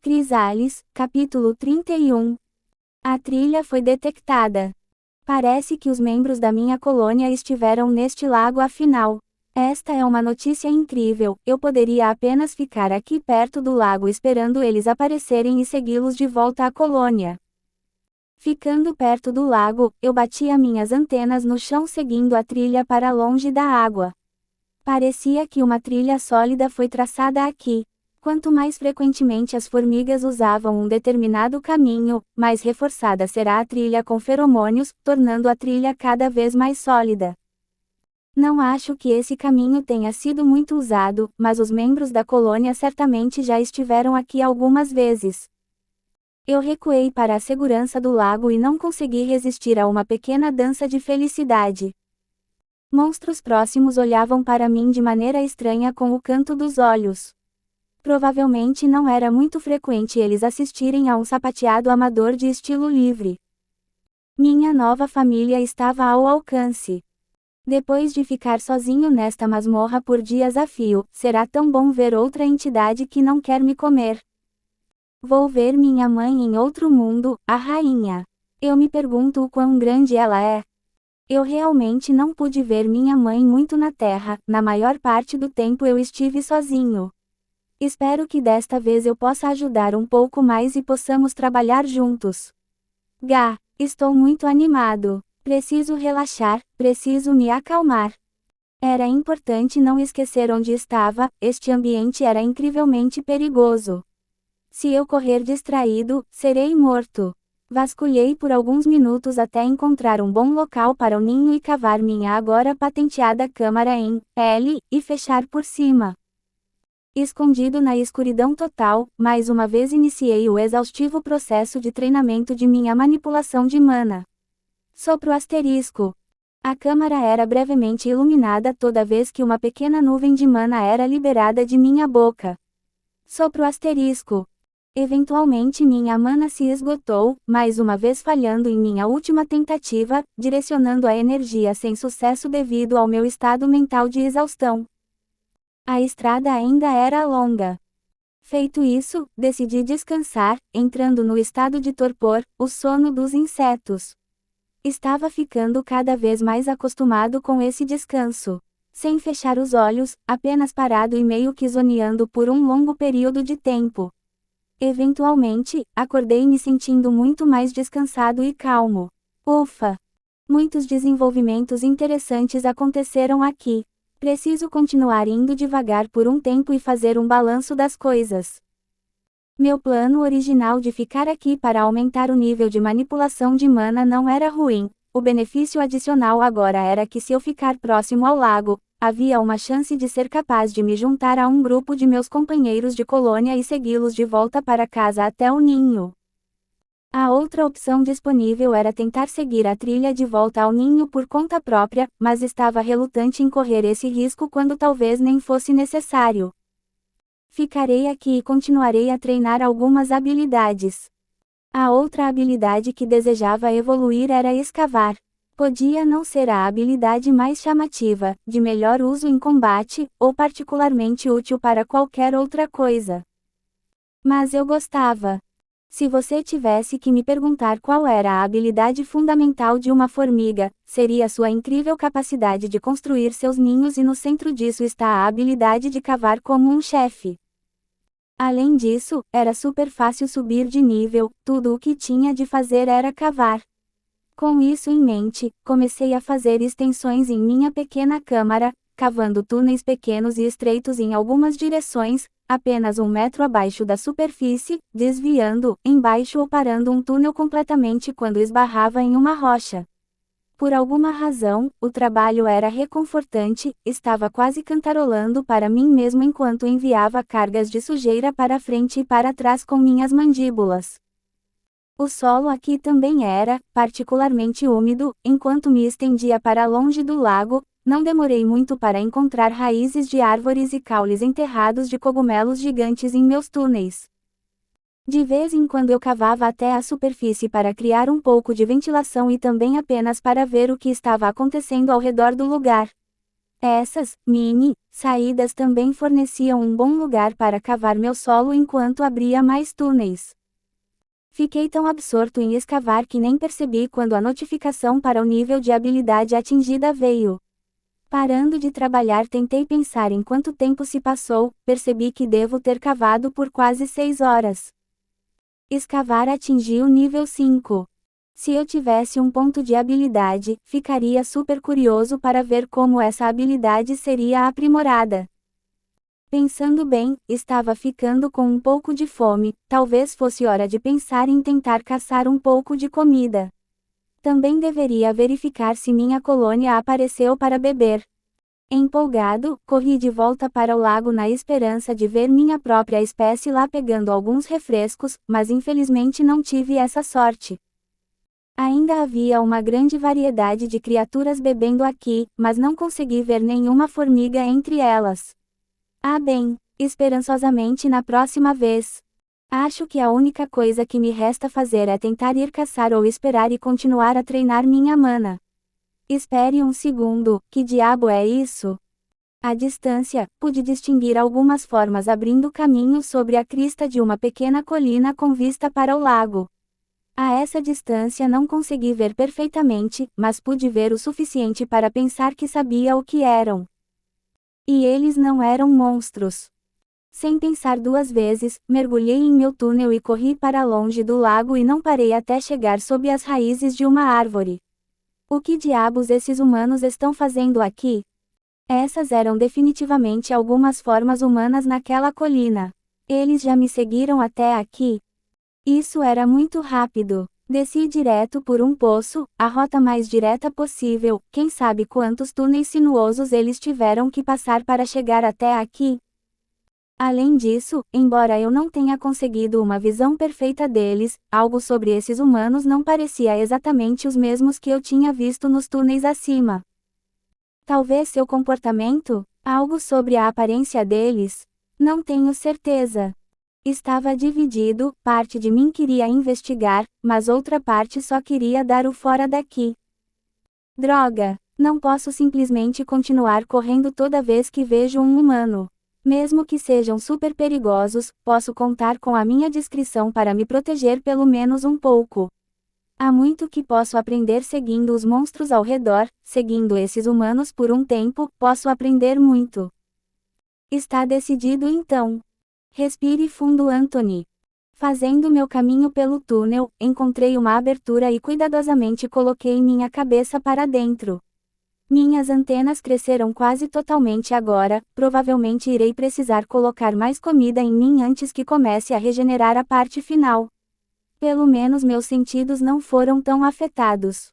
Crisales, capítulo 31. A trilha foi detectada. Parece que os membros da minha colônia estiveram neste lago afinal. Esta é uma notícia incrível, eu poderia apenas ficar aqui perto do lago esperando eles aparecerem e segui-los de volta à colônia. Ficando perto do lago, eu batia minhas antenas no chão seguindo a trilha para longe da água. Parecia que uma trilha sólida foi traçada aqui. Quanto mais frequentemente as formigas usavam um determinado caminho, mais reforçada será a trilha com feromônios, tornando a trilha cada vez mais sólida. Não acho que esse caminho tenha sido muito usado, mas os membros da colônia certamente já estiveram aqui algumas vezes. Eu recuei para a segurança do lago e não consegui resistir a uma pequena dança de felicidade. Monstros próximos olhavam para mim de maneira estranha com o canto dos olhos. Provavelmente não era muito frequente eles assistirem a um sapateado amador de estilo livre. Minha nova família estava ao alcance. Depois de ficar sozinho nesta masmorra por dias a fio, será tão bom ver outra entidade que não quer me comer. Vou ver minha mãe em outro mundo, a rainha. Eu me pergunto o quão grande ela é. Eu realmente não pude ver minha mãe muito na Terra, na maior parte do tempo eu estive sozinho. Espero que desta vez eu possa ajudar um pouco mais e possamos trabalhar juntos. Estou muito animado. Preciso relaxar, preciso me acalmar. Era importante não esquecer onde estava, este ambiente era incrivelmente perigoso. Se eu correr distraído, serei morto. Vasculhei por alguns minutos até encontrar um bom local para o ninho e cavar minha agora patenteada câmara em L, e fechar por cima. Escondido na escuridão total, mais uma vez iniciei o exaustivo processo de treinamento de minha manipulação de mana. Sopro asterisco. A câmara era brevemente iluminada toda vez que uma pequena nuvem de mana era liberada de minha boca. Sopro asterisco. Eventualmente minha mana se esgotou, mais uma vez falhando em minha última tentativa, direcionando a energia sem sucesso devido ao meu estado mental de exaustão. A estrada ainda era longa. Feito isso, decidi descansar, entrando no estado de torpor, o sono dos insetos. Estava ficando cada vez mais acostumado com esse descanso. Sem fechar os olhos, apenas parado e meio que zoneando por um longo período de tempo. Eventualmente, acordei me sentindo muito mais descansado e calmo. Ufa! Muitos desenvolvimentos interessantes aconteceram aqui. Preciso continuar indo devagar por um tempo e fazer um balanço das coisas. Meu plano original de ficar aqui para aumentar o nível de manipulação de mana não era ruim. O benefício adicional agora era que se eu ficar próximo ao lago, havia uma chance de ser capaz de me juntar a um grupo de meus companheiros de colônia e segui-los de volta para casa até o ninho. A outra opção disponível era tentar seguir a trilha de volta ao ninho por conta própria, mas estava relutante em correr esse risco quando talvez nem fosse necessário. Ficarei aqui e continuarei a treinar algumas habilidades. A outra habilidade que desejava evoluir era escavar. Podia não ser a habilidade mais chamativa, de melhor uso em combate, ou particularmente útil para qualquer outra coisa. Mas eu gostava. Se você tivesse que me perguntar qual era a habilidade fundamental de uma formiga, seria sua incrível capacidade de construir seus ninhos e no centro disso está a habilidade de cavar como um chefe. Além disso, era super fácil subir de nível, tudo o que tinha de fazer era cavar. Com isso em mente, comecei a fazer extensões em minha pequena câmara, cavando túneis pequenos e estreitos em algumas direções, apenas 1 metro abaixo da superfície, desviando, embaixo ou parando um túnel completamente quando esbarrava em uma rocha. Por alguma razão, o trabalho era reconfortante, estava quase cantarolando para mim mesmo enquanto enviava cargas de sujeira para frente e para trás com minhas mandíbulas. O solo aqui também era, particularmente úmido, enquanto me estendia para longe do lago. Não demorei muito para encontrar raízes de árvores e caules enterrados de cogumelos gigantes em meus túneis. De vez em quando eu cavava até a superfície para criar um pouco de ventilação e também apenas para ver o que estava acontecendo ao redor do lugar. Essas, mini, saídas também forneciam um bom lugar para cavar meu solo enquanto abria mais túneis. Fiquei tão absorto em escavar que nem percebi quando a notificação para o nível de habilidade atingida veio. Parando de trabalhar, tentei pensar em quanto tempo se passou, percebi que devo ter cavado por quase 6 horas. Escavar atingiu nível 5. Se eu tivesse um ponto de habilidade, ficaria super curioso para ver como essa habilidade seria aprimorada. Pensando bem, estava ficando com um pouco de fome, talvez fosse hora de pensar em tentar caçar um pouco de comida. Também deveria verificar se minha colônia apareceu para beber. Empolgado, corri de volta para o lago na esperança de ver minha própria espécie lá pegando alguns refrescos, mas infelizmente não tive essa sorte. Ainda havia uma grande variedade de criaturas bebendo aqui, mas não consegui ver nenhuma formiga entre elas. Ah bem, esperançosamente na próxima vez. Acho que a única coisa que me resta fazer é tentar ir caçar ou esperar e continuar a treinar minha mana. Espere um segundo, que diabo é isso? À distância, pude distinguir algumas formas abrindo caminho sobre a crista de uma pequena colina com vista para o lago. A essa distância não consegui ver perfeitamente, mas pude ver o suficiente para pensar que sabia o que eram. E eles não eram monstros. Sem pensar duas vezes, mergulhei em meu túnel e corri para longe do lago e não parei até chegar sob as raízes de uma árvore. O que diabos esses humanos estão fazendo aqui? Essas eram definitivamente algumas formas humanas naquela colina. Eles já me seguiram até aqui? Isso era muito rápido. Desci direto por um poço, a rota mais direta possível, quem sabe quantos túneis sinuosos eles tiveram que passar para chegar até aqui. Além disso, embora eu não tenha conseguido uma visão perfeita deles, algo sobre esses humanos não parecia exatamente os mesmos que eu tinha visto nos túneis acima. Talvez seu comportamento? Algo sobre a aparência deles? Não tenho certeza. Estava dividido, parte de mim queria investigar, mas outra parte só queria dar o fora daqui. Droga! Não posso simplesmente continuar correndo toda vez que vejo um humano. Mesmo que sejam super perigosos, posso contar com a minha discrição para me proteger pelo menos um pouco. Há muito que posso aprender seguindo os monstros ao redor, seguindo esses humanos por um tempo, posso aprender muito. Está decidido então. Respire fundo, Anthony. Fazendo meu caminho pelo túnel, encontrei uma abertura e cuidadosamente coloquei minha cabeça para dentro. Minhas antenas cresceram quase totalmente agora, provavelmente irei precisar colocar mais comida em mim antes que comece a regenerar a parte final. Pelo menos meus sentidos não foram tão afetados.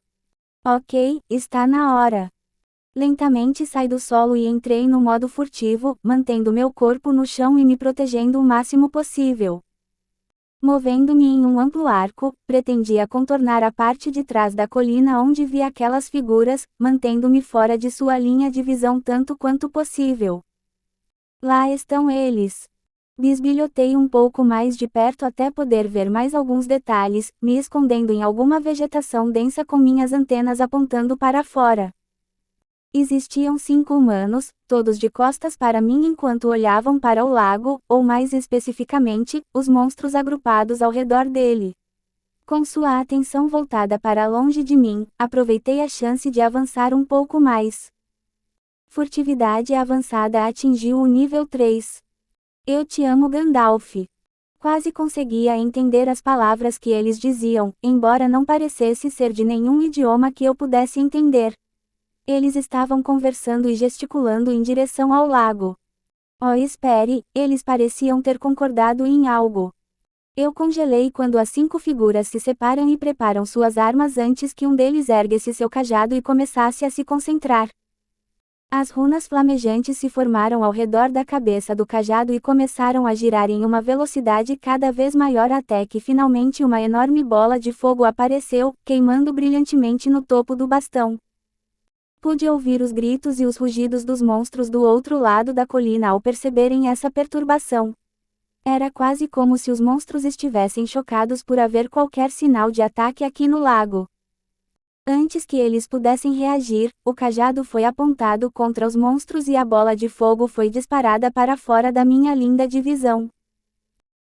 Ok, está na hora. Lentamente saí do solo e entrei no modo furtivo, mantendo meu corpo no chão e me protegendo o máximo possível. Movendo-me em um amplo arco, pretendia contornar a parte de trás da colina onde vi aquelas figuras, mantendo-me fora de sua linha de visão tanto quanto possível. Lá estão eles. Bisbilhotei um pouco mais de perto até poder ver mais alguns detalhes, me escondendo em alguma vegetação densa com minhas antenas apontando para fora. Existiam 5 humanos, todos de costas para mim enquanto olhavam para o lago, ou mais especificamente, os monstros agrupados ao redor dele. Com sua atenção voltada para longe de mim, aproveitei a chance de avançar um pouco mais. Furtividade avançada atingiu o nível 3. Eu te amo, Gandalf. Quase conseguia entender as palavras que eles diziam, embora não parecesse ser de nenhum idioma que eu pudesse entender. Eles estavam conversando e gesticulando em direção ao lago. Oh, espere, eles pareciam ter concordado em algo. Eu congelei quando as 5 figuras se separam e preparam suas armas antes que um deles erguesse seu cajado e começasse a se concentrar. As runas flamejantes se formaram ao redor da cabeça do cajado e começaram a girar em uma velocidade cada vez maior até que finalmente uma enorme bola de fogo apareceu, queimando brilhantemente no topo do bastão. Pude ouvir os gritos e os rugidos dos monstros do outro lado da colina ao perceberem essa perturbação. Era quase como se os monstros estivessem chocados por haver qualquer sinal de ataque aqui no lago. Antes que eles pudessem reagir, o cajado foi apontado contra os monstros e a bola de fogo foi disparada para fora da minha linda divisão.